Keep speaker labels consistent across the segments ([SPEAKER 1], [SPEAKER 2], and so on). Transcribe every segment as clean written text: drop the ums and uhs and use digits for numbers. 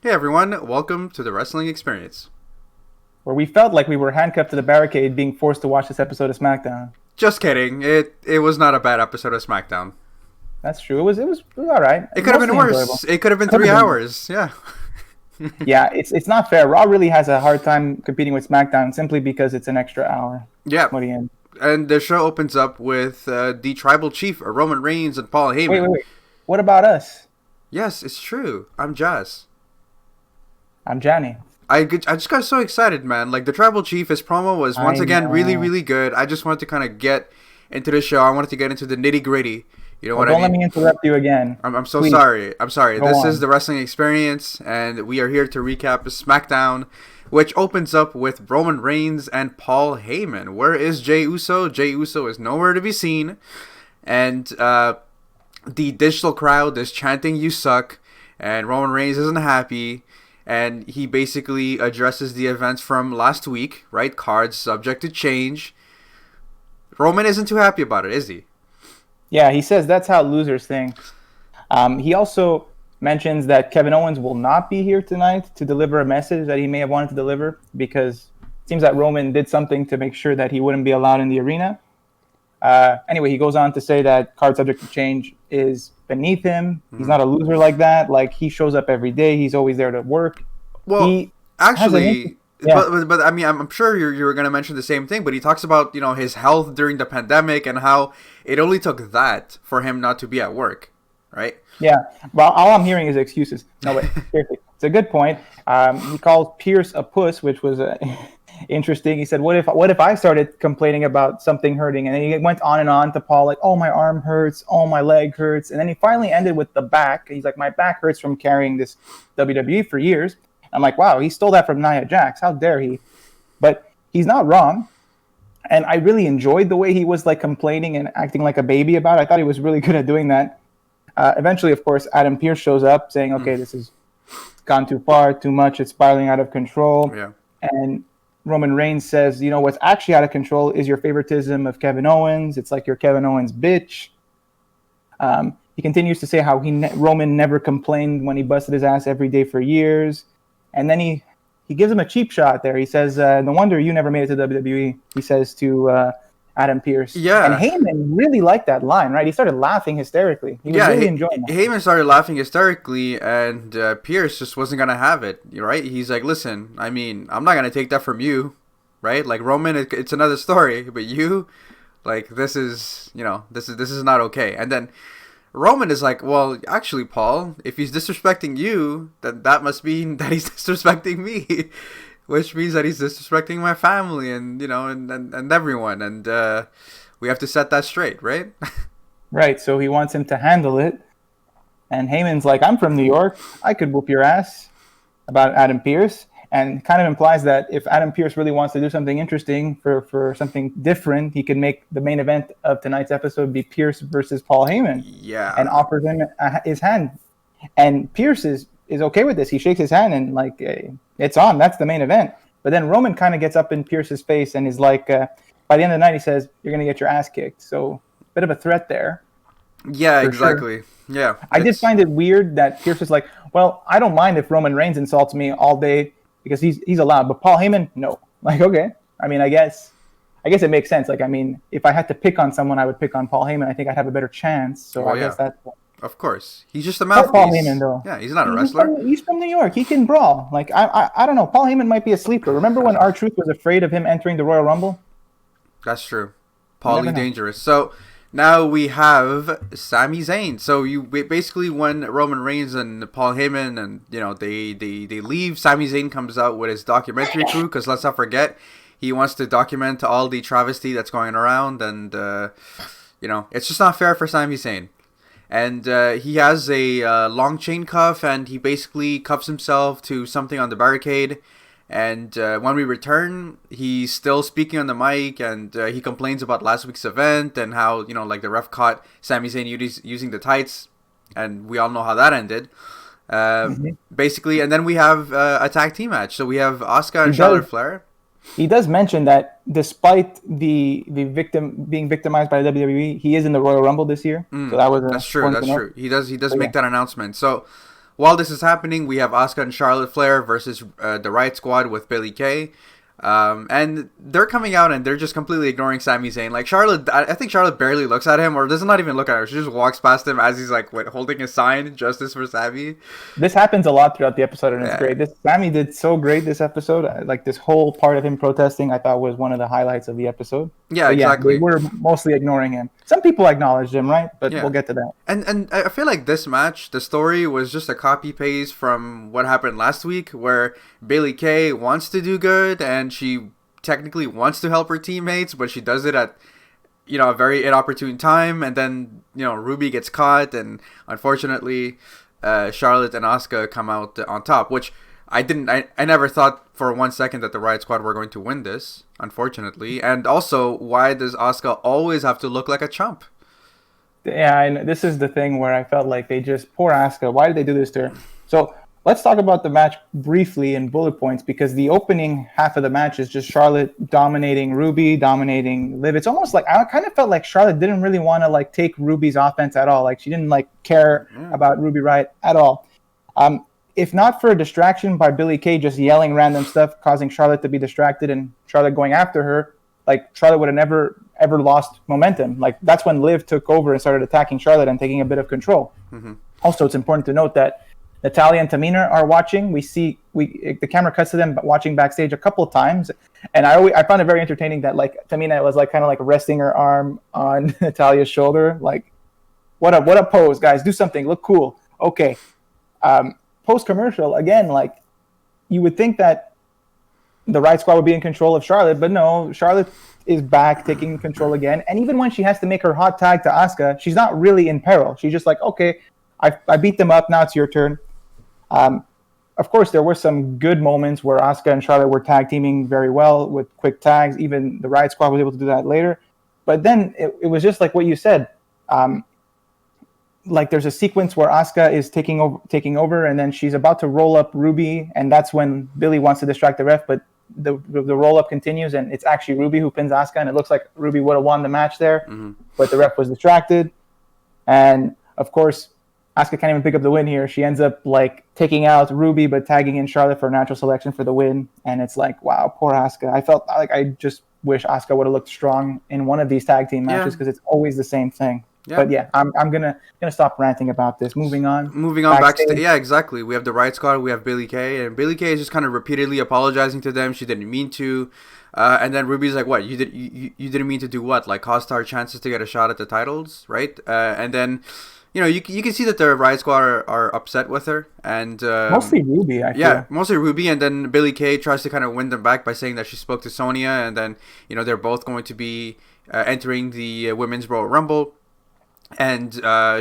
[SPEAKER 1] Hey everyone, welcome to the Wrestling Experience.
[SPEAKER 2] where we felt like we were handcuffed to the barricade being forced to watch this episode of SmackDown.
[SPEAKER 1] Just kidding. It was not a bad episode of SmackDown.
[SPEAKER 2] That's true. It was all right.
[SPEAKER 1] It could have been
[SPEAKER 2] Mostly enjoyable.
[SPEAKER 1] worse. It could have been
[SPEAKER 2] Could
[SPEAKER 1] three
[SPEAKER 2] have been.
[SPEAKER 1] hours. Yeah.
[SPEAKER 2] Yeah, it's not fair. Raw really has a hard time competing with SmackDown simply because it's an extra hour.
[SPEAKER 1] Yeah.
[SPEAKER 2] What do you?
[SPEAKER 1] And the show opens up with the Tribal Chief, Roman Reigns, and Paul
[SPEAKER 2] Wait,
[SPEAKER 1] Heyman.
[SPEAKER 2] wait, wait. What about us?
[SPEAKER 1] Yes, it's true. I'm Jazz.
[SPEAKER 2] I'm Johnny.
[SPEAKER 1] I just got so excited, man. Like, the Tribal Chief, his promo was once
[SPEAKER 2] I
[SPEAKER 1] again really,
[SPEAKER 2] know.
[SPEAKER 1] really good. I just wanted to kind of get into the show. I wanted to get into the nitty gritty. You know
[SPEAKER 2] Well,
[SPEAKER 1] what I
[SPEAKER 2] don't let
[SPEAKER 1] mean?
[SPEAKER 2] me interrupt you again.
[SPEAKER 1] I'm so
[SPEAKER 2] Please,
[SPEAKER 1] sorry. I'm sorry.
[SPEAKER 2] go
[SPEAKER 1] This is
[SPEAKER 2] on.
[SPEAKER 1] the Wrestling Experience, and we are here to recap SmackDown, which opens up with Roman Reigns and Paul Heyman. Where is Jey Uso? Jey Uso is nowhere to be seen, and the digital crowd is chanting "You suck," and Roman Reigns isn't happy, and he basically addresses the events from last week, right? Cards subject to change. Roman isn't too happy about it, is he?
[SPEAKER 2] Yeah, he says that's how losers think. He also mentions that Kevin Owens will not be here tonight to deliver a message that he may have wanted to deliver because it seems that Roman did something to make sure that he wouldn't be allowed in the arena. Anyway, he goes on to say that card subject to change is beneath him. He's not a loser like that. Like, he shows up every day. He's always there to work.
[SPEAKER 1] Well,
[SPEAKER 2] He has
[SPEAKER 1] actually,
[SPEAKER 2] yeah.
[SPEAKER 1] but I mean, I'm sure you were going to mention the same thing. But he talks about his health during the pandemic and how it only took that for him not to be at work, right?
[SPEAKER 2] Yeah, well, all I'm hearing is excuses. No, but seriously, it's a good point. He called Pierce a puss, which was interesting. He said, "What if I started complaining about something hurting?" And then he went on and on to Paul, like, "Oh, my arm hurts. Oh, my leg hurts." And then he finally ended with the back. He's like, "My back hurts from carrying this WWE for years." I'm like, "Wow, he stole that from Nia Jax. How dare he?" But he's not wrong. And I really enjoyed the way he was like complaining and acting like a baby about it. I thought he was really good at doing that. Eventually, of course, Adam Pearce shows up saying, "Okay, this has gone too far, too much. It's spiraling out of control."
[SPEAKER 1] Yeah.
[SPEAKER 2] And Roman Reigns says, "You know what's actually out of control is your favoritism of Kevin Owens. It's like you're Kevin Owens' bitch." He continues to say how Roman never complained when he busted his ass every day for years. And then he gives him a cheap shot there. He says, "No wonder you never made it to WWE," he says to Adam Pearce.
[SPEAKER 1] Yeah.
[SPEAKER 2] And Heyman really liked that line, right? He started laughing hysterically. He was
[SPEAKER 1] Yeah,
[SPEAKER 2] really enjoying that.
[SPEAKER 1] Heyman started laughing hysterically, and Pierce just wasn't gonna have it, right? He's like, "Listen, I mean, I'm not gonna take that from you, right? Like, Roman, it's another story, but you, like, this is not okay." And then Roman is like, "Well, actually, Paul, if he's disrespecting you, then that must mean that he's disrespecting me." Which means that he's disrespecting my family and everyone, and we have to set that straight, right?
[SPEAKER 2] Right, so he wants him to handle it. And Heyman's like, "I'm from New York. I could whoop your ass," about Adam Pearce. And kind of implies that if Adam Pearce really wants to do something interesting for something different, he could make the main event of tonight's episode be Pearce versus Paul Heyman. And
[SPEAKER 1] Yeah.
[SPEAKER 2] offers him his hand. And Pearce is okay with this. He shakes his hand and, like, it's on. That's the main event. But then Roman kind of gets up in Pearce's face and is like, by the end of the night, he says, "You're going to get your ass kicked." So, bit of a threat there.
[SPEAKER 1] Yeah,
[SPEAKER 2] For sure.
[SPEAKER 1] exactly. Yeah.
[SPEAKER 2] I did find it weird that Pierce was like, "Well, I don't mind if Roman Reigns insults me all day because he's allowed, but Paul Heyman, no." Like, okay. I mean, I guess it makes sense. Like, I mean, if I had to pick on someone, I would pick on Paul Heyman. I think I'd have a better chance. So
[SPEAKER 1] Well,
[SPEAKER 2] I guess
[SPEAKER 1] yeah,
[SPEAKER 2] that's
[SPEAKER 1] of course. He's just a
[SPEAKER 2] Poor Paul
[SPEAKER 1] mouthpiece.
[SPEAKER 2] Heyman, though.
[SPEAKER 1] Yeah, he's not a
[SPEAKER 2] He's
[SPEAKER 1] wrestler.
[SPEAKER 2] he's from New York. He can brawl. Like, I don't know. Paul Heyman might be a sleeper. Remember when R-Truth was afraid of him entering the Royal Rumble?
[SPEAKER 1] That's true.
[SPEAKER 2] You never
[SPEAKER 1] Paulie
[SPEAKER 2] know.
[SPEAKER 1] Dangerous. So now we have Sami Zayn. So basically when Roman Reigns and Paul Heyman and they leave, Sami Zayn comes out with his documentary crew because let's not forget he wants to document all the travesty that's going around and it's just not fair for Sami Zayn. And he has a long chain cuff, and he basically cuffs himself to something on the barricade. And when we return, he's still speaking on the mic, and he complains about last week's event and how like the ref caught Sami Zayn using the tights, and we all know how that ended. Basically, and then we have a tag team match. So we have Asuka and
[SPEAKER 2] He
[SPEAKER 1] Charlotte
[SPEAKER 2] does.
[SPEAKER 1] Flair.
[SPEAKER 2] He does mention that despite the victim being victimized by the WWE, he is in the Royal Rumble this year. So that was
[SPEAKER 1] That's true.
[SPEAKER 2] important
[SPEAKER 1] That's
[SPEAKER 2] to note.
[SPEAKER 1] true. He does
[SPEAKER 2] So,
[SPEAKER 1] make
[SPEAKER 2] yeah.
[SPEAKER 1] that announcement. So while this is happening, we have Asuka and Charlotte Flair versus the Riot Squad with Billie Kay. And they're coming out and they're just completely ignoring Sami Zayn. Like Charlotte, I think Charlotte barely looks at him or does not even look at her. She just walks past him as he's like holding a sign, "Justice for Sami."
[SPEAKER 2] This happens a lot throughout the episode, and it's great. Sami did so great this episode. Like this whole part of him protesting, I thought was one of the highlights of the episode.
[SPEAKER 1] Yeah, exactly.
[SPEAKER 2] They were mostly ignoring him. Some people acknowledged him, right? But we'll get to that.
[SPEAKER 1] And I feel like this match, the story was just a copy paste from what happened last week, where Billie Kay wants to do good and she technically wants to help her teammates, but she does it at a very inopportune time, and then Ruby gets caught, and unfortunately Charlotte and Asuka come out on top, which I never thought for 1 second that the Riot Squad were going to win this, unfortunately. And also, why does Asuka always have to look like a chump?
[SPEAKER 2] Yeah, and this is the thing where I felt like they just, poor Asuka, why did they do this to her? So let's talk about the match briefly in bullet points, because the opening half of the match is just Charlotte dominating Ruby, dominating Liv. It's almost like, I kind of felt like Charlotte didn't really want to like take Ruby's offense at all. Like she didn't like care about Ruby Riott at all. If not for a distraction by Billie Kay just yelling random stuff, causing Charlotte to be distracted and Charlotte going after her, like Charlotte would have never ever lost momentum. Like that's when Liv took over and started attacking Charlotte and taking a bit of control. Mm-hmm. Also, it's important to note that Natalya and Tamina are watching. The camera cuts to them watching backstage a couple of times, and I found it very entertaining that like Tamina was like kind of like resting her arm on Natalya's shoulder. Like, what a pose, guys! Do something, look cool. Okay. Post commercial again, like you would think that the Riot Squad would be in control of Charlotte, but no, Charlotte is back taking control again. And even when she has to make her hot tag to Asuka, she's not really in peril. She's just like, okay, I beat them up. Now it's your turn. Of course, there were some good moments where Asuka and Charlotte were tag teaming very well with quick tags. Even the Riot Squad was able to do that later. But then it was just like what you said. Like there's a sequence where Asuka is taking over, and then she's about to roll up Ruby, and that's when Billie wants to distract the ref, but the roll up continues, and it's actually Ruby who pins Asuka, and it looks like Ruby would have won the match there, but the ref was distracted, and of course Asuka can't even pick up the win here. She ends up like taking out Ruby, but tagging in Charlotte for a natural selection for the win, and it's like, wow, poor Asuka. I felt like I just wish Asuka would have looked strong in one of these tag team matches because it's always the same thing. Yeah. But yeah, I'm gonna stop ranting about this. Moving on backstage.
[SPEAKER 1] Yeah, exactly. We have the Riot Squad. We have Billie Kay, and Billie Kay is just kind of repeatedly apologizing to them. She didn't mean to, and then Ruby's like, "What? You didn't mean to do what? Like cost our chances to get a shot at the titles, right?" And then, you can see that the Riot Squad are upset with her, and
[SPEAKER 2] mostly Ruby. I feel.
[SPEAKER 1] Mostly Ruby, and then Billie Kay tries to kind of win them back by saying that she spoke to Sonya, and then they're both going to be entering the Women's Royal Rumble. And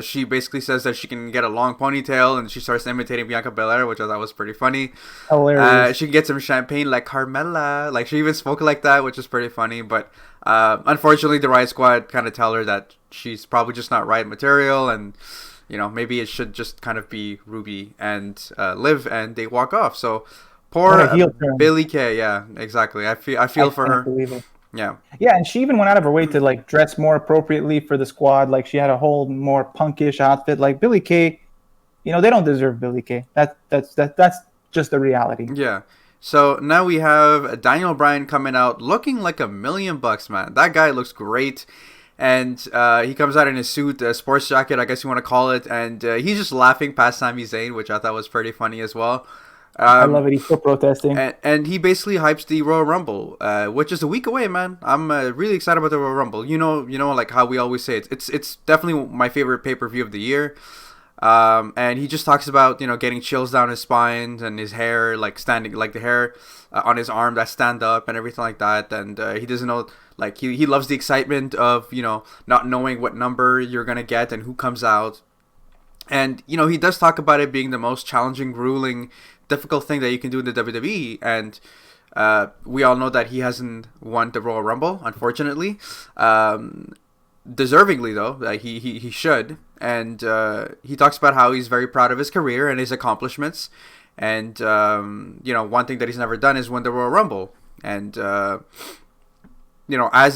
[SPEAKER 1] she basically says that she can get a long ponytail, and she starts imitating Bianca Belair, which I thought was pretty funny.
[SPEAKER 2] Hilarious.
[SPEAKER 1] She can get some champagne like Carmella. Like, she even spoke like that, which is pretty funny. But unfortunately, the Riot Squad kind of tell her that she's probably just not right material, and maybe it should just kind of be Ruby and Liv, and they walk off. So poor Billie Kay. Yeah, exactly. I feel for her. Yeah, and she even went out of her way to like dress more appropriately for the squad. Like she had a whole more punkish outfit. Like Billie Kay, they don't deserve Billie Kay. That's just the reality. Yeah. So now we have Daniel Bryan coming out looking like $1 million, man. That guy looks great. And he comes out in his suit, a sports jacket, I guess you want to call it, and he's just laughing past Sami Zayn, which I thought was pretty funny as well.
[SPEAKER 2] I love it. He's still protesting.
[SPEAKER 1] And he basically hypes the Royal Rumble, which is a week away, man. I'm really excited about the Royal Rumble. Like how we always say it's definitely my favorite pay-per-view of the year. And he just talks about, getting chills down his spine and his hair, like standing, like the hair on his arm that stand up and everything like that. And he doesn't know, like he loves the excitement of, not knowing what number you're going to get and who comes out. And, he does talk about it being the most challenging, grueling, difficult thing that you can do in the WWE, and we all know that he hasn't won the Royal Rumble, unfortunately. Deservingly though, he should, and he talks about how he's very proud of his career and his accomplishments, and one thing that he's never done is win the Royal Rumble, and as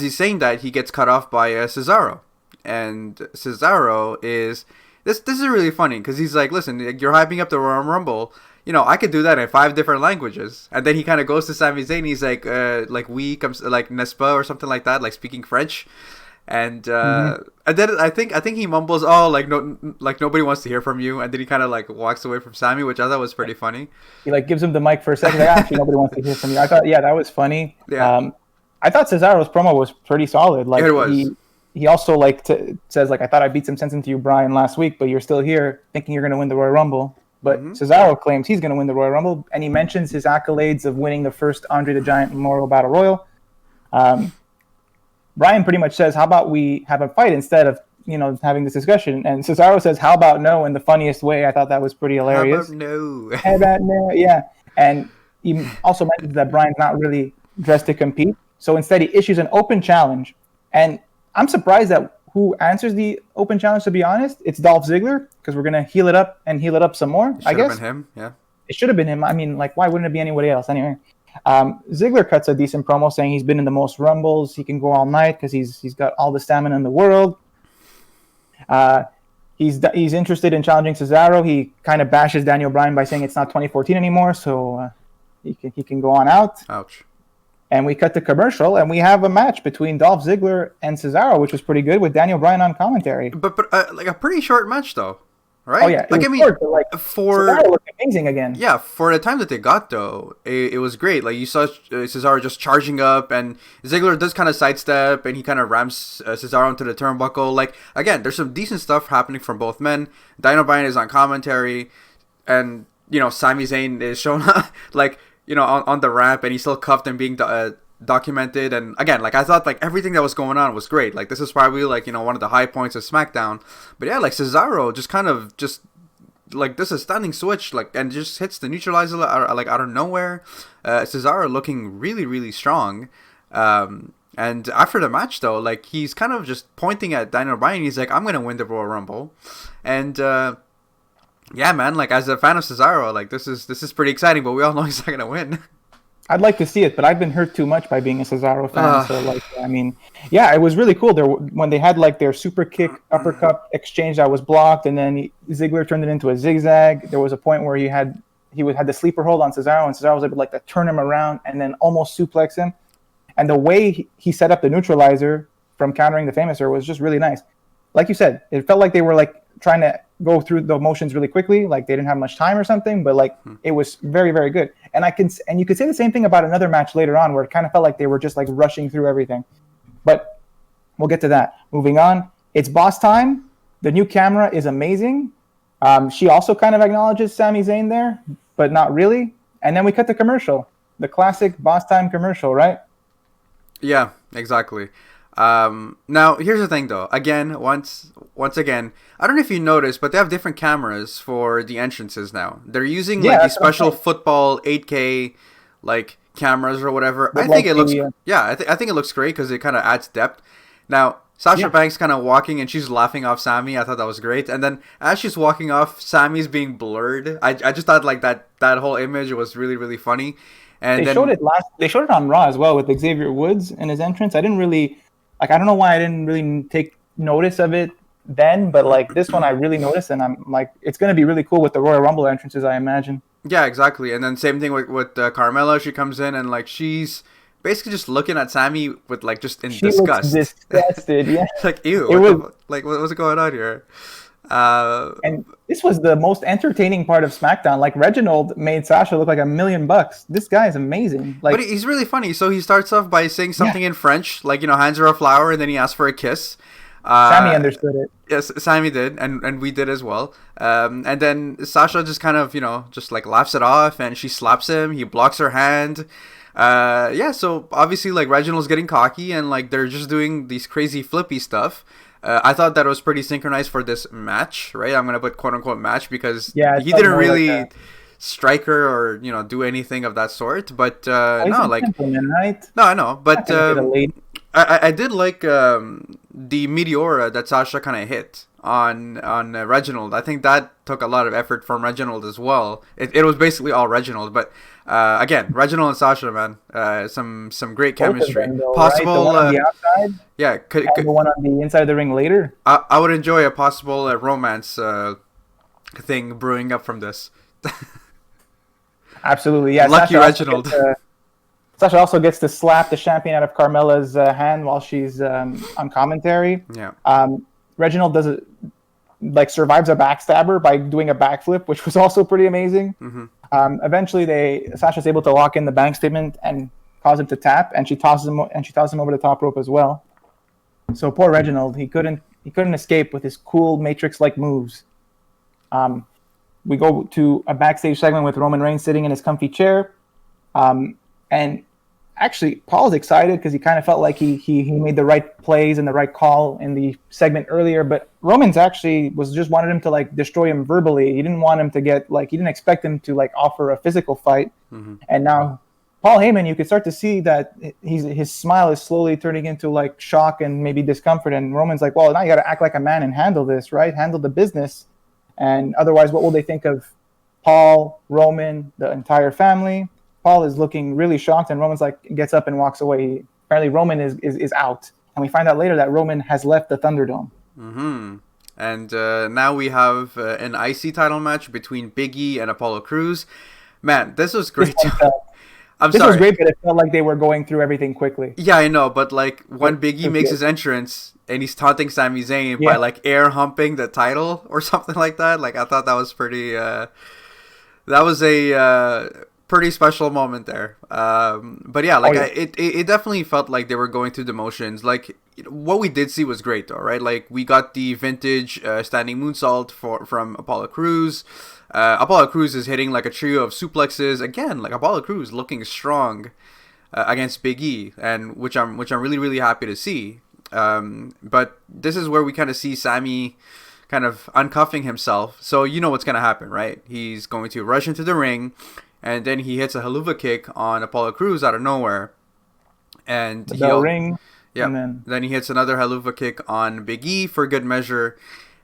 [SPEAKER 1] he's saying that, he gets cut off by Cesaro, and Cesaro is this is really funny because he's like, listen, you're hyping up the Royal Rumble. You know, I could do that in 5 different languages. And then he kind of goes to Sami Zayn. He's like we comes like Nespa or something like that, like speaking French. And and then I think he mumbles, oh, like no, like nobody wants to hear from you. And then he kind of like walks away from Sami, which I thought was pretty funny.
[SPEAKER 2] He like gives him the mic for a second. Like, actually, nobody wants to hear from you. I thought, yeah, that was funny.
[SPEAKER 1] Yeah.
[SPEAKER 2] I thought Cesaro's promo was pretty solid. Like
[SPEAKER 1] it was.
[SPEAKER 2] He also like says like, I thought I beat some sense into you, Brian, last week, but you're still here thinking you're going to win the Royal Rumble. But Cesaro claims he's going to win the Royal Rumble, and he mentions his accolades of winning the first Andre the Giant Memorial Battle Royal. Brian pretty much says, how about we have a fight instead of, you know, having this discussion? And Cesaro says, how about no, in the funniest way. I thought that was pretty hilarious.
[SPEAKER 1] How about no?
[SPEAKER 2] How about no? Yeah. And he also mentions that Brian's not really dressed to compete. So instead he issues an open challenge. And I'm surprised that who answers the open challenge, to be honest. It's Dolph Ziggler, because we're going to heal it up some more, I guess.
[SPEAKER 1] Should have been him, yeah.
[SPEAKER 2] It should have been him. I mean, like, why wouldn't it be anybody else anyway? Ziggler cuts a decent promo saying he's been in the most Rumbles. He can go all night because he's got all the stamina in the world. He's interested in challenging Cesaro. He kind of bashes Daniel Bryan by saying it's not 2014 anymore, so he can go on out.
[SPEAKER 1] Ouch. And
[SPEAKER 2] we cut to commercial, and we have a match between Dolph Ziggler and Cesaro, which was pretty good, with Daniel Bryan on commentary.
[SPEAKER 1] But like a pretty short match, though, right?
[SPEAKER 2] Oh, yeah.
[SPEAKER 1] Like, I mean,
[SPEAKER 2] short, but, like, Cesaro looked amazing again.
[SPEAKER 1] Yeah, for the time that they got, though, it was great. Like, you saw Cesaro just charging up, and Ziggler does kind of sidestep, and he kind of rams Cesaro into the turnbuckle. Like, again, there's some decent stuff happening from both men. Daniel Bryan is on commentary, and, you know, Sami Zayn is shown, like, you know, on the ramp, and he's still cuffed and being documented. And again, like, I thought like everything that was going on was great. Like, this is probably like, you know, one of the high points of SmackDown. But yeah, like Cesaro just kind of just like this is standing switch, like, and just hits the neutralizer like out of nowhere. Cesaro looking really, really strong. And after the match, though, like, he's kind of just pointing at Daniel Bryan. He's like, I'm gonna win the Royal Rumble. And yeah, man, like, as a fan of Cesaro, like, this is pretty exciting, but we all know he's not going to win.
[SPEAKER 2] I'd like to see it, but I've been hurt too much by being a Cesaro fan. So, like, I mean, yeah, it was really cool. When they had, like, their super kick uppercut exchange that was blocked, and then Ziggler turned it into a zigzag. There was a point where he had the sleeper hold on Cesaro, and Cesaro was able, like, to turn him around and then almost suplex him. And the way he set up the neutralizer from countering the Famouser was just really nice. Like you said, it felt like they were, like, trying to go through the motions really quickly, like they didn't have much time or something, but like it was very, very good. And you could say the same thing about another match later on where it kind of felt like they were just like rushing through everything. But we'll get to that. Moving on, it's boss time. The new camera is amazing. She also kind of acknowledges Sami Zayn there, but not really. And then we cut the commercial, the classic boss time commercial, right?
[SPEAKER 1] Yeah, exactly. Now here's the thing, though. Again, once again, I don't know if you noticed, but they have different cameras for the entrances now. They're using like these special football 8K like cameras or whatever. I think it looks I think it looks great because it kind of adds depth. Now Sasha Banks kind of walking and she's laughing off Sami. I thought that was great. And then as she's walking off, Sami's being blurred. I just thought like that whole image was really, really funny. And
[SPEAKER 2] they showed it on Raw as well with Xavier Woods in his entrance. I don't know why I didn't really take notice of it then, but like this one I really noticed, and I'm like, it's going to be really cool with the Royal Rumble entrances, I imagine.
[SPEAKER 1] Yeah, exactly. And then same thing with Carmella. She comes in and like she's basically just looking at Sami with like just in disgust.
[SPEAKER 2] Looks disgusted, yeah.
[SPEAKER 1] Like, ew. What's going on here?
[SPEAKER 2] And this was the most entertaining part of SmackDown. Like, Reginald made Sasha look like $1 million. This guy is amazing. Like,
[SPEAKER 1] but he's really funny. So he starts off by saying something in French, like, you know, hands her a flower, and then he asks for a kiss.
[SPEAKER 2] Sami understood it.
[SPEAKER 1] Yes, Sami did, and we did as well. And then Sasha just kind of, you know, just like laughs it off, and she slaps him. He blocks her hand. So obviously, like, Reginald's getting cocky, and like they're just doing these crazy flippy stuff. I thought that was pretty synchronized for this match, right? I'm gonna put quote unquote match because he didn't really strike her or, you know, do anything of that sort. But no, like,
[SPEAKER 2] right?
[SPEAKER 1] no, I know, but I did like the Meteora that Sasha kind of hit on Reginald. I think that took a lot of effort from Reginald as well. It was basically all Reginald, but again, Reginald and Sasha, man, some great
[SPEAKER 2] Both of
[SPEAKER 1] chemistry.
[SPEAKER 2] them, though, right? The
[SPEAKER 1] Possible,
[SPEAKER 2] one on the outside
[SPEAKER 1] yeah.
[SPEAKER 2] and the one on the inside of the ring later.
[SPEAKER 1] I would enjoy a possible romance thing brewing up from this.
[SPEAKER 2] Absolutely, yeah.
[SPEAKER 1] Lucky Reginald.
[SPEAKER 2] Sasha also gets to slap the champion out of Carmella's hand while she's on commentary.
[SPEAKER 1] Yeah.
[SPEAKER 2] Reginald survives a backstabber by doing a backflip, which was also pretty amazing.
[SPEAKER 1] Mm-hmm.
[SPEAKER 2] Eventually, Sasha's able to lock in the bank statement and cause him to tap, and she tosses him over the top rope as well. So poor Reginald, he couldn't escape with his cool Matrix-like moves. We go to a backstage segment with Roman Reigns sitting in his comfy chair, and actually, Paul's excited because he kind of felt like he made the right plays and the right call in the segment earlier. But Roman's actually just wanted him to like destroy him verbally. He didn't want him to he didn't expect him to like offer a physical fight.
[SPEAKER 1] Mm-hmm.
[SPEAKER 2] And now Paul Heyman, you could start to see that his smile is slowly turning into like shock and maybe discomfort. And Roman's like, well, now you got to act like a man and handle this, right? Handle the business. And otherwise, what will they think of Paul, Roman, the entire family? Paul is looking really shocked, and Roman's like gets up and walks away. Apparently, Roman is out, and we find out later that Roman has left the Thunderdome.
[SPEAKER 1] Mm-hmm. And now we have an IC title match between Big E and Apollo Crews. Man, this was great.
[SPEAKER 2] This was great, but it felt like they were going through everything quickly.
[SPEAKER 1] Yeah, I know, but like when Big E makes his entrance and he's taunting Sami Zayn by like air humping the title or something like that, like I thought that was pretty. That was a pretty special moment there. But yeah, like it definitely felt like they were going through the motions. Like what we did see was great, though, right? Like we got the vintage standing moonsault from Apollo Crews. Apollo Crews is hitting like a trio of suplexes again. Like Apollo Crews looking strong against Big E, and which I'm really really happy to see. But this is where we kind of see Sami kind of uncuffing himself. So you know what's gonna happen, right? He's going to rush into the ring, and then he hits a haluva kick on Apollo Crews out of nowhere, and
[SPEAKER 2] he'll ring.
[SPEAKER 1] Yeah.
[SPEAKER 2] And
[SPEAKER 1] then he hits another haluva kick on Big E for good measure,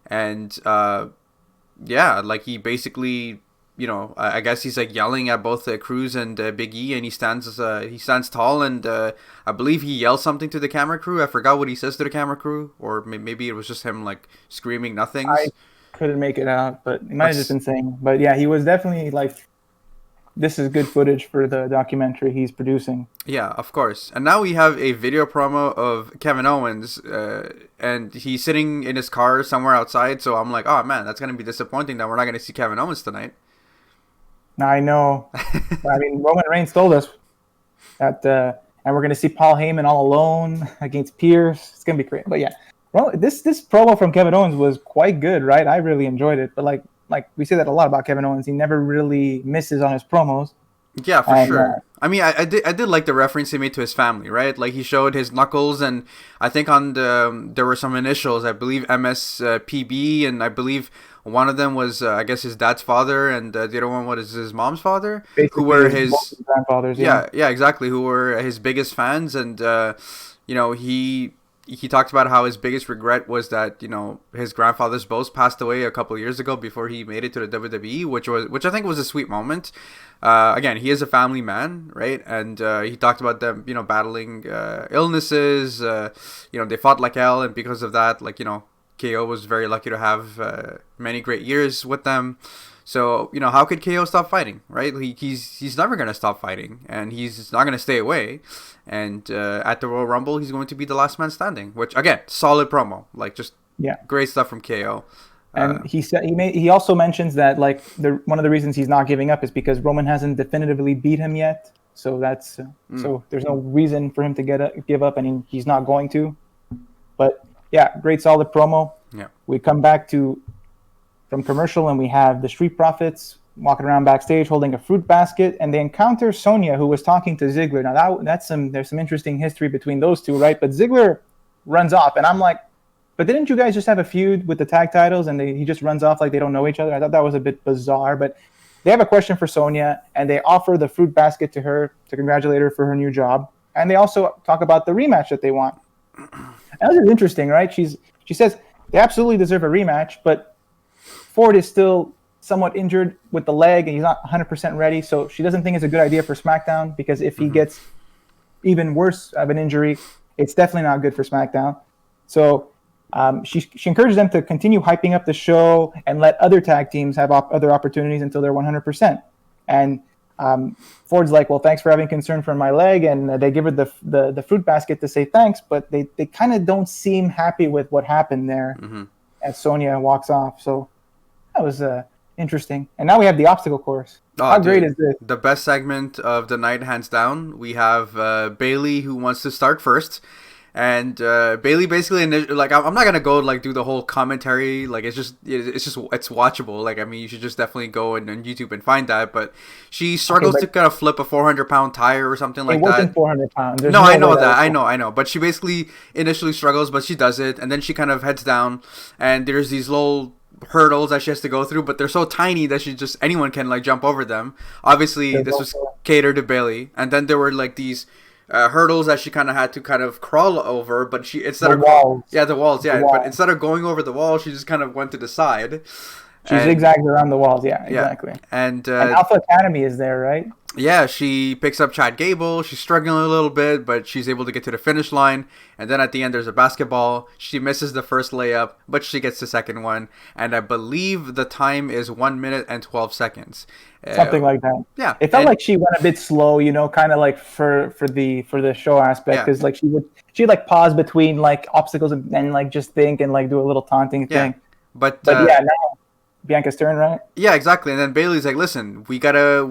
[SPEAKER 1] and like he basically, you know, I guess he's like yelling at both Crews and Big E, and he stands tall, and I believe he yells something to the camera crew. I forgot what he says to the camera crew, or maybe it was just him like screaming nothings.
[SPEAKER 2] I couldn't make it out, but he might have just been saying. But yeah, he was definitely like, this is good footage for the documentary he's producing.
[SPEAKER 1] Yeah, of course. And now we have a video promo of Kevin Owens, and he's sitting in his car somewhere outside. So I'm like, oh man, that's gonna be disappointing that we're not gonna see Kevin Owens tonight.
[SPEAKER 2] I know. I mean, Roman Reigns told us that, and we're going to see Paul Heyman all alone against Pearce. It's going to be great. But yeah, well, this promo from Kevin Owens was quite good, right? I really enjoyed it. But like we say that a lot about Kevin Owens. He never really misses on his promos.
[SPEAKER 1] Yeah, for sure. I mean, I did like the reference he made to his family, right? Like he showed his knuckles, and I think on there were some initials. I believe MSPB, and I believe one of them was I guess his dad's father, and the other one was his mom's father,
[SPEAKER 2] basically,
[SPEAKER 1] who were his
[SPEAKER 2] grandfathers.
[SPEAKER 1] Yeah, exactly. Who were his biggest fans, and you know he talked about how his biggest regret was that, you know, his grandfathers both passed away a couple of years ago before he made it to the WWE, which I think was a sweet moment. Again, he is a family man, right? And he talked about them, you know, battling illnesses. You know, they fought like hell, and because of that, like, you know, KO was very lucky to have many great years with them. So, you know, how could KO stop fighting, right? He's never going to stop fighting, and he's not going to stay away. And at the Royal Rumble, he's going to be the last man standing, which, again, solid promo. Like, just great stuff from KO.
[SPEAKER 2] And he also mentions that, like, one of the reasons he's not giving up is because Roman hasn't definitively beat him yet. So that's so there's no reason for him to give up, and he's not going to. But, yeah, great solid promo.
[SPEAKER 1] Yeah. We
[SPEAKER 2] come back from commercial, and we have the Street Profits walking around backstage holding a fruit basket, and they encounter Sonya, who was talking to Ziggler. Now there's some interesting history between those two, right? But Ziggler runs off, and I'm like, but didn't you guys just have a feud with the tag titles, and he just runs off like they don't know each other? I thought that was a bit bizarre, but they have a question for Sonya, and they offer the fruit basket to her to congratulate her for her new job. And they also talk about the rematch that they want. And this is interesting, right? She says they absolutely deserve a rematch, but Ford is still somewhat injured with the leg, and he's not 100% ready. So she doesn't think it's a good idea for SmackDown, because if he gets even worse of an injury, it's definitely not good for SmackDown. So she encourages them to continue hyping up the show and let other tag teams have other opportunities until they're 100%. And Ford's like, well, thanks for having concern for my leg, and they give her the fruit basket to say thanks, but they kind of don't seem happy with what happened there as Sonya walks off. So that was interesting. And now we have the obstacle course. How great is this?
[SPEAKER 1] The best segment of the night, hands down. We have Bayley, who wants to start first. And Bayley basically, like, I'm not gonna go like do the whole commentary. Like, it's watchable. Like, I mean, you should just definitely go on YouTube and find that. But she struggles to kind of flip a 400-pound tire or something like that. It wasn't
[SPEAKER 2] 400 pounds.
[SPEAKER 1] No, I know that. I know. But she basically initially struggles, but she does it, and then she kind of heads down, and there's these little hurdles that she has to go through, but they're so tiny that anyone can like jump over them. Obviously, this was catered to Bayley, and then there were like these hurdles that she kind of had to kind of crawl over, but the walls. But instead of going over the wall, she just kind of went to the side.
[SPEAKER 2] She zigzags around the walls. Yeah, exactly.
[SPEAKER 1] And
[SPEAKER 2] Alpha Academy is there, right?
[SPEAKER 1] Yeah, she picks up Chad Gable. She's struggling a little bit, but she's able to get to the finish line. And then at the end, there's a basketball. She misses the first layup, but she gets the second one. And I believe the time is 1 minute and 12 seconds.
[SPEAKER 2] Something like that.
[SPEAKER 1] Yeah.
[SPEAKER 2] It felt like she went a bit slow, kind of like for the show aspect, because like she'd like pause between like obstacles and like just think and like do a little taunting thing.
[SPEAKER 1] But
[SPEAKER 2] now Bianca's turn, right?
[SPEAKER 1] Yeah, exactly. And then Bayley's like, "Listen, we gotta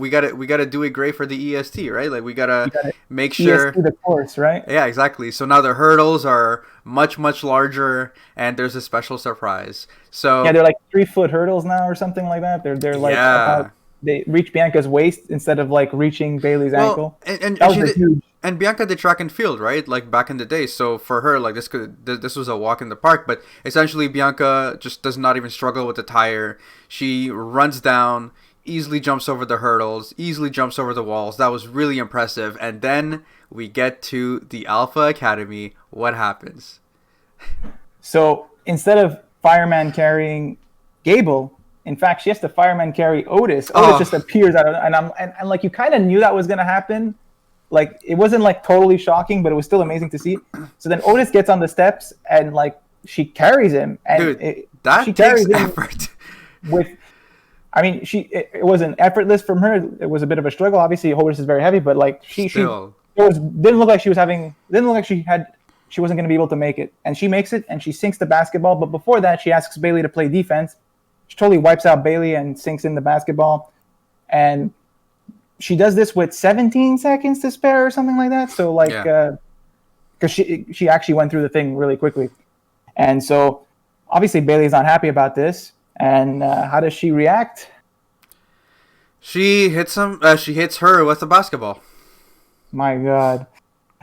[SPEAKER 1] do it great for the EST, right? Like we gotta make sure
[SPEAKER 2] EST the course, right?
[SPEAKER 1] Yeah, exactly. So now the hurdles are much larger, and there's a special surprise. So
[SPEAKER 2] they're like 3-foot hurdles now or something like that. They're like about, they reach Bianca's waist instead of like reaching Bayley's ankle.
[SPEAKER 1] And Bianca did track and field, right? Like back in the day. So for her, like this was a walk in the park. But essentially, Bianca just does not even struggle with the tire. She runs down, easily jumps over the hurdles, easily jumps over the walls. That was really impressive. And then we get to the Alpha Academy. What happens?
[SPEAKER 2] So instead of Fireman carrying Gable, in fact, she has to Fireman carry Otis. Otis just appears out of, and like you kind of knew that was gonna happen. Like, it wasn't like totally shocking, but it was still amazing to see. So then Otis gets on the steps and like she carries him, and
[SPEAKER 1] she takes effort.
[SPEAKER 2] It wasn't effortless from her. It was a bit of a struggle. Obviously, Otis is very heavy, but like didn't look like she wasn't going to be able to make it, and she makes it, and she sinks the basketball. But before that, she asks Bayley to play defense. She totally wipes out Bayley and sinks in the basketball, and she does this with 17 seconds to spare or something like that. So like, because she actually went through the thing really quickly. And so obviously Bayley's not happy about this. And how does she react?
[SPEAKER 1] She hits she hits her with the basketball.
[SPEAKER 2] My God.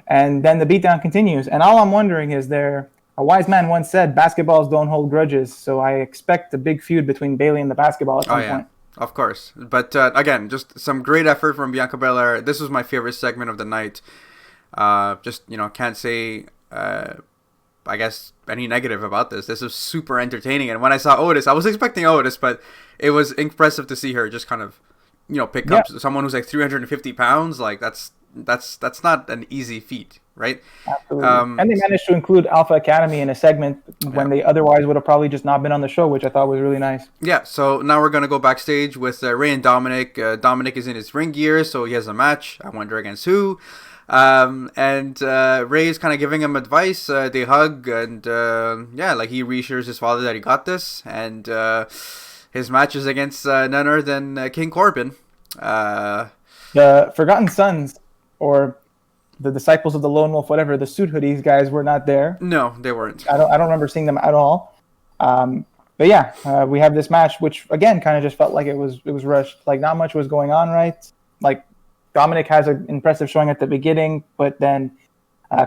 [SPEAKER 2] And then the beatdown continues. And all I'm wondering is a wise man once said, basketballs don't hold grudges. So I expect a big feud between Bayley and the basketball at some point.
[SPEAKER 1] Of course. But again, just some great effort from Bianca Belair. This was my favorite segment of the night. Can't say, I guess, any negative about this. This is super entertaining. And when I saw Otis, I was expecting Otis, but it was impressive to see her just kind of, pick up someone who's like 350 pounds. Like, that's not an easy feat, right?
[SPEAKER 2] Absolutely. And they managed to include Alpha Academy in a segment when they otherwise would have probably just not been on the show, which I thought was really nice. Yeah,
[SPEAKER 1] so now we're going to go backstage with Ray and Dominic. Dominic is in his ring gear, so he has a match. I wonder against who. And Ray is kind of giving him advice. They hug, and he reassures his father that he got this. And his match is against none other than King Corbin.
[SPEAKER 2] The Forgotten Sons, or the Disciples of the Lone Wolf, whatever, the suit hoodies guys were not there.
[SPEAKER 1] No, they weren't.
[SPEAKER 2] I don't remember seeing them at all. But yeah, we have this match, which again kind of just felt like it was rushed. Like not much was going on, right? Like Dominic has an impressive showing at the beginning, but then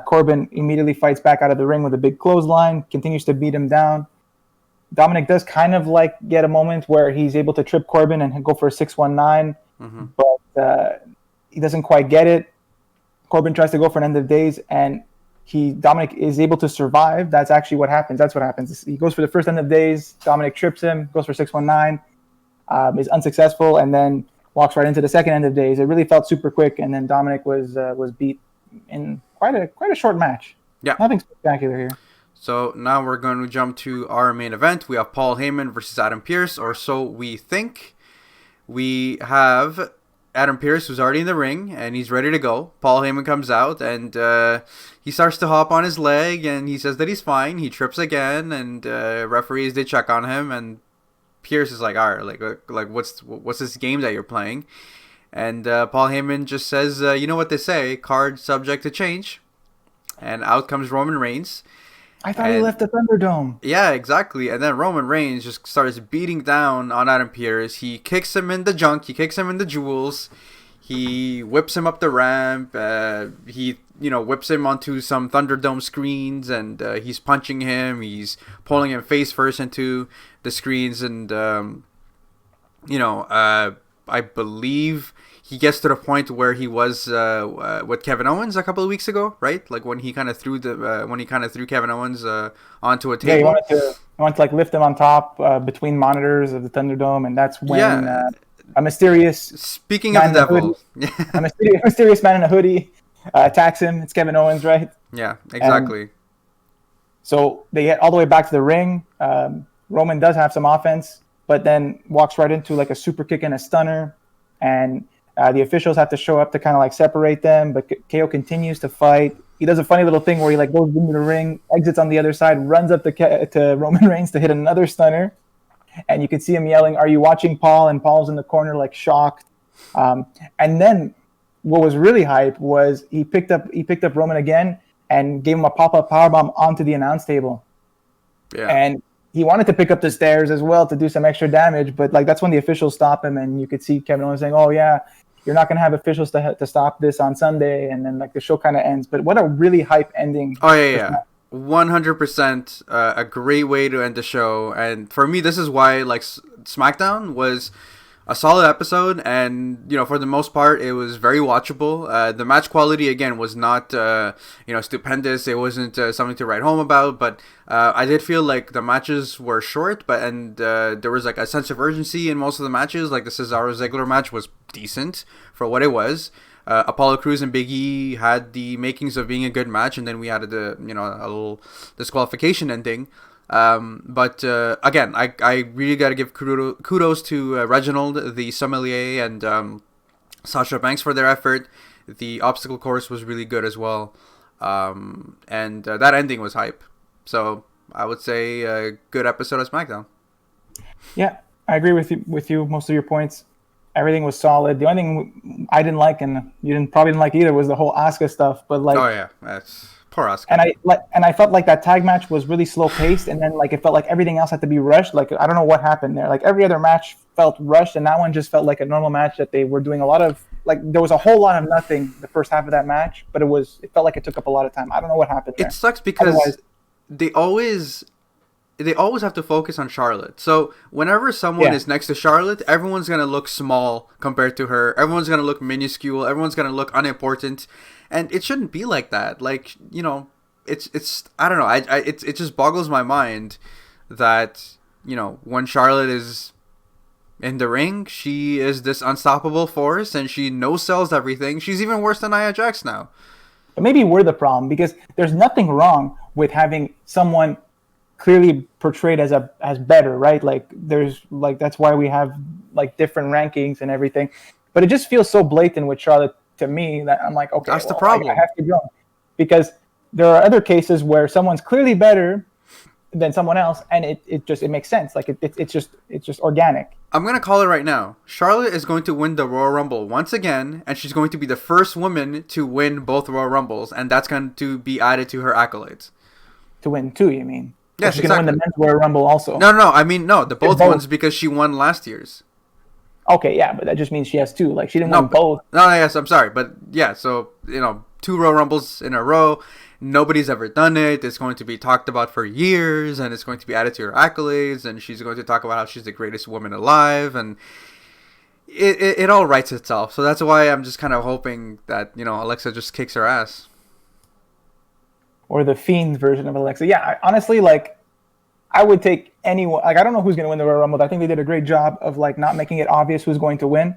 [SPEAKER 2] Corbin immediately fights back out of the ring with a big clothesline, continues to beat him down. Dominic does kind of like get a moment where he's able to trip Corbin and go for a 619, but he doesn't quite get it. Corbin tries to go for an end of days, and Dominic is able to survive. That's actually what happens. That's what happens. He goes for the first end of days. Dominic trips him, goes for 619, is unsuccessful, and then walks right into the second end of days. It really felt super quick, and then Dominic was beat in quite a short match.
[SPEAKER 1] Yeah,
[SPEAKER 2] nothing spectacular here.
[SPEAKER 1] So now we're going to jump to our main event. We have Paul Heyman versus Adam Pearce, or so we think. We have Adam Pearce, who's already in the ring, and he's ready to go. Paul Heyman comes out, and he starts to hop on his leg, and he says that he's fine. He trips again, and referees, they check on him, and Pearce is like, all right, like what's this game that you're playing? And Paul Heyman just says, you know what they say, card subject to change. And out comes Roman Reigns.
[SPEAKER 2] I thought he left the Thunderdome.
[SPEAKER 1] Yeah, exactly. And then Roman Reigns just starts beating down on Adam Pearce. He kicks him in the junk. He kicks him in the jewels. He whips him up the ramp. He whips him onto some Thunderdome screens, and he's punching him. He's pulling him face first into the screens, and I believe he gets to the point where he was with Kevin Owens a couple of weeks ago, right? Like when he kind of threw Kevin Owens onto a table.
[SPEAKER 2] Yeah, he wanted to like lift him on top between monitors of the Thunderdome, and that's when a mysterious
[SPEAKER 1] speaking of the devil,
[SPEAKER 2] a mysterious man in a hoodie attacks him. It's Kevin Owens, right?
[SPEAKER 1] Yeah, exactly.
[SPEAKER 2] So they get all the way back to the ring. Roman does have some offense, but then walks right into like a super kick and a stunner, and the officials have to show up to kind of like separate them. But KO continues to fight. He does a funny little thing where he like goes into the ring, exits on the other side, runs up to Roman Reigns to hit another stunner, and you can see him yelling, "Are you watching, Paul?" And Paul's in the corner like shocked. And then what was really hype was he picked up Roman again and gave him a pop-up powerbomb onto the announce table.
[SPEAKER 1] Yeah.
[SPEAKER 2] And he wanted to pick up the stairs as well to do some extra damage, but like that's when the officials stop him, and you could see Kevin Owens saying, "Oh yeah, you're not going to have officials to stop this on Sunday," and then like the show kind of ends. But what a really hype ending.
[SPEAKER 1] Oh yeah. 100% a great way to end the show. And for me, this is why like SmackDown was a solid episode, and for the most part it was very watchable. The match quality again was not stupendous. It wasn't something to write home about, but I did feel like the matches were short, and there was like a sense of urgency in most of the matches. Like the Cesaro Ziggler match was decent for what it was. Apollo Crews and Big E had the makings of being a good match, and then we had a little disqualification ending. But again, I really got to give kudos to Reginald, the sommelier, and Sasha Banks for their effort. The obstacle course was really good as well. And that ending was hype. So I would say a good episode of SmackDown.
[SPEAKER 2] Yeah, I agree with you. Most of your points. Everything was solid. The only thing I didn't like, and you probably didn't like either, was the whole Asuka stuff. But like,
[SPEAKER 1] oh yeah, that's poor Asuka.
[SPEAKER 2] And I felt like that tag match was really slow paced, and then like it felt like everything else had to be rushed. Like I don't know what happened there. Like every other match felt rushed, and that one just felt like a normal match that they were doing a lot of. Like there was a whole lot of nothing the first half of that match, but it felt like it took up a lot of time. I don't know what happened there.
[SPEAKER 1] It sucks because they always have to focus on Charlotte. So whenever someone is next to Charlotte, everyone's going to look small compared to her. Everyone's going to look minuscule. Everyone's going to look unimportant. And it shouldn't be like that. Like, it's I don't know. It just boggles my mind that, when Charlotte is in the ring, she is this unstoppable force and she no-sells everything. She's even worse than Nia Jax now.
[SPEAKER 2] But maybe we're the problem, because there's nothing wrong with having someone clearly portrayed as better, right? Like there's like that's why we have like different rankings and everything. But it just feels so blatant with Charlotte to me that I'm like, okay,
[SPEAKER 1] that's the problem.
[SPEAKER 2] I have to go, because there are other cases where someone's clearly better than someone else, and it makes sense. Like it's just organic.
[SPEAKER 1] I'm gonna call it right now. Charlotte is going to win the Royal Rumble once again, and she's going to be the first woman to win both Royal Rumbles, and that's going to be added to her accolades.
[SPEAKER 2] To win two, you mean?
[SPEAKER 1] Yes,
[SPEAKER 2] she's
[SPEAKER 1] exactly.
[SPEAKER 2] Gonna win the men's Royal Rumble also.
[SPEAKER 1] No. I mean, no, the both ones, because she won last year's.
[SPEAKER 2] Okay, yeah, but that just means she has two. Like she didn't win both.
[SPEAKER 1] No, yes, I'm sorry, but yeah. So 2 Royal Rumbles in a row. Nobody's ever done it. It's going to be talked about for years, and it's going to be added to her accolades. And she's going to talk about how she's the greatest woman alive. And it all writes itself. So that's why I'm just kind of hoping that, you know, Alexa just kicks her ass.
[SPEAKER 2] Or the Fiend version of Alexa. Yeah, honestly, like, I would take anyone. Like, I don't know who's going to win the Royal Rumble. I think they did a great job of like not making it obvious who's going to win.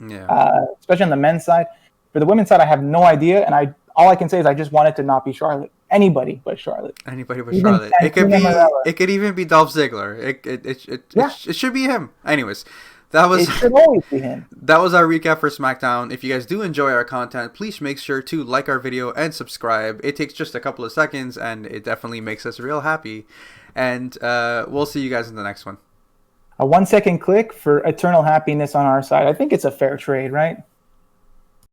[SPEAKER 1] Yeah.
[SPEAKER 2] Especially on the men's side. For the women's side, I have no idea, and all I can say is I just want it to not be Charlotte. Anybody but Charlotte.
[SPEAKER 1] Anybody but Charlotte. It could even be Dolph Ziggler. It should be him. Anyways, it
[SPEAKER 2] should always be him.
[SPEAKER 1] That was our recap for SmackDown. If you guys do enjoy our content, please make sure to like our video and subscribe. It takes just a couple of seconds, and it definitely makes us real happy. And we'll see you guys in the next one.
[SPEAKER 2] A 1 second click for eternal happiness on our side. I think it's a fair trade, right?